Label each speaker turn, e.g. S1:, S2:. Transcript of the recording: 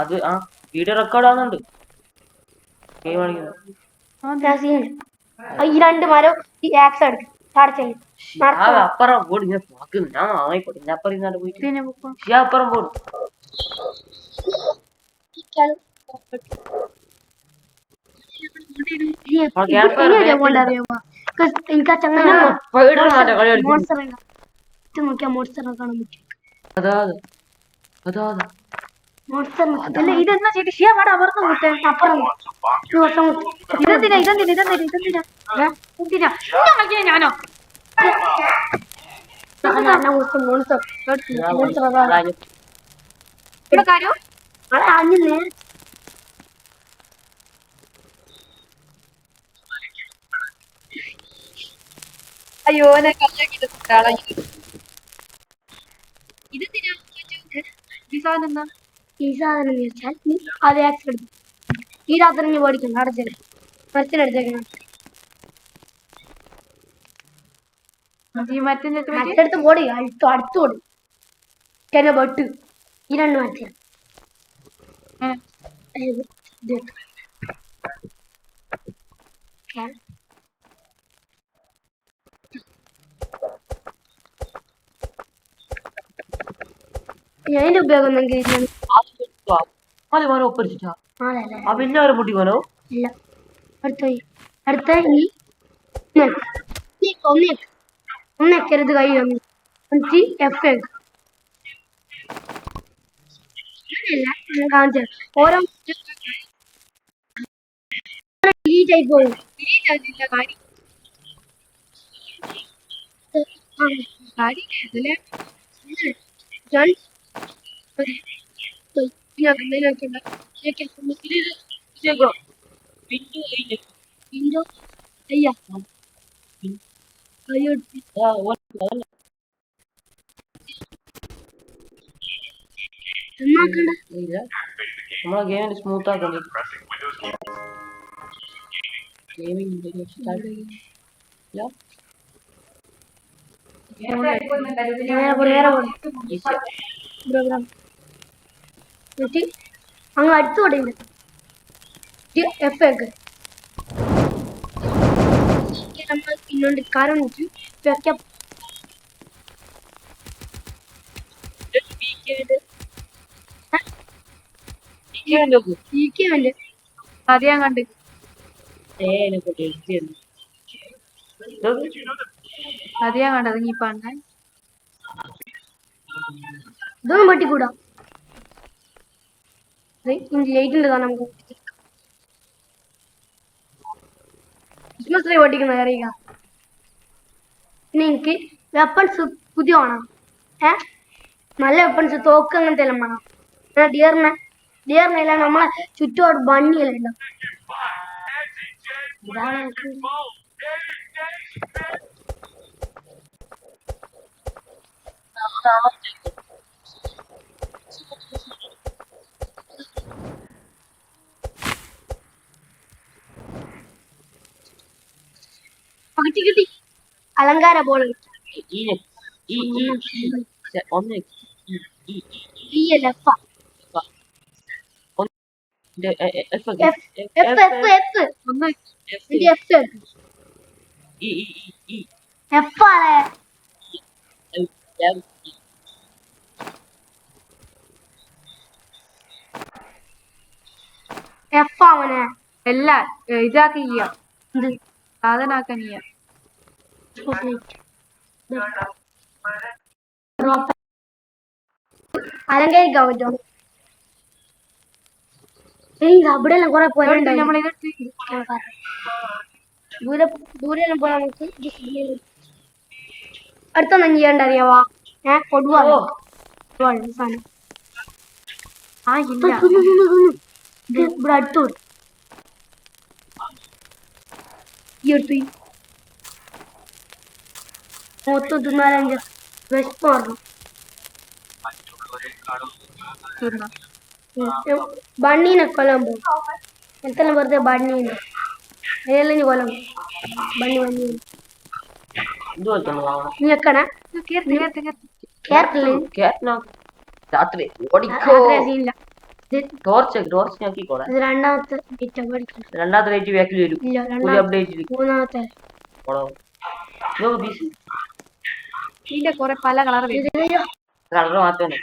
S1: അത് video record ആവുന്നുണ്ട്.
S2: ഈ രണ്ട് മരം
S1: അപ്പുറം പോട്. ഞാൻ നോക്കുന്നു. ഞാൻ വാങ്ങിക്കോട്ടെ. ഞാൻ അപ്പുറം പോയിട്ട് അപ്പുറം പോടും.
S2: ഇതെന്നാ ചേട്ടി ഷിയ പാട അമർന്നു മുട്ടേ അപ്പുറം ഞാനോ അയ്യോ ഞാൻ കല്ലാക്കിട്ട് ഇതെന്തിനാ ഈ സാധനം വെച്ചാൽ അത് ആക്സിഡന്റ് ഈ രാത്രി നീ ഓടിക്കണം അടച്ചത് മരത്തിനടുത്തേക്കണം മറ്റടുത്ത് ഓടി അടുത്ത് ഓടി എന്നെ വെട്ട് ഈ രണ്ട് മരത്തിന് അതിന്റെ ഉപയോഗം ഇല്ല അടുത്ത ഒന്നെക്കരുത് കൈ എഫ് കാണിച്ച ഓരോ പോകും
S1: നമ്മളെ ഗെയിമിന് സ്മൂത്ത് ആക്കണ്ടേ.
S2: അങ്ങ് അടുത്തോടെ എഫ് നമ്മൾ ഇന്നോണ്ട് കാരണം അറിയാൻ കണ്ട് അറിയാൻ കണ്ടത് നീ പറഞ്ഞ ഇതൊന്നും പറ്റിക്കൂടാ. ലൈറ്റുണ്ടതാ നമുക്ക് ക്രിസ്മസ് ട്രീ പൊട്ടിക്കുന്നത് അറിയുക. പിന്നെ എനിക്ക് വെപ്പൺസ് പുതിയ വേണം. നല്ല വെപ്പൺസ് തോക്ക് അങ്ങനത്തെ എല്ലാം വേണം. ഡിയറിനെല്ലാം നമ്മളെ ചുറ്റോട് ബണ്ണിയെല്ലാം ഉണ്ടാവും. ഇതാണ് എനിക്ക് കിട്ടി അലങ്കാര ബോൾ അവനെ എല്ലാ ഇതാക്കിയ സാധനാക്കനിയ അലങ്കരിക്കാൻ പറ്റുമോ? അവിടെ എല്ലാം കുറെ പോലുണ്ട്. ദൂരെ പോയാൽ നമുക്ക് അടുത്തൊന്നും ചെയ്യണ്ട അറിയാവാ. കൊടുവാ സാധനം ഇവിടെ അടുത്തോട് ഈ എടുത്തു മൊത്തം തിന്നാലഞ്ച് വിശപ്പ് പറഞ്ഞു. ബണ്ണീനെ കൊല്ലാൻ പോകും. എന്തെല്ലാം വെറുതെ ബണ്ണീനെ അതെല്ലാം കൊല്ലം ബണ്ണി
S1: എന്തുപോലത്തെ വാങ്ങണം
S2: ഞെക്കണേ കേരളത്തില്
S1: കേറ്റനോ രാത്രി ഓടിക്കോ
S2: സീനില്ല
S1: ടോർച്ച് നോക്കിക്കോളെ
S2: ഇത് രണ്ടാമത്തെ ഐറ്റം പഠിക്കണം
S1: രണ്ടാമത്തെ റേറ്റ് ബാക്കിൽ വരും
S2: ഇല്ല
S1: പുതിയ അപ്ഡേറ്റ്
S2: മൂന്നാമത്തെ
S3: ഇതിന്റെ കുറെ പല കളർ
S1: കളർ മാത്രമേ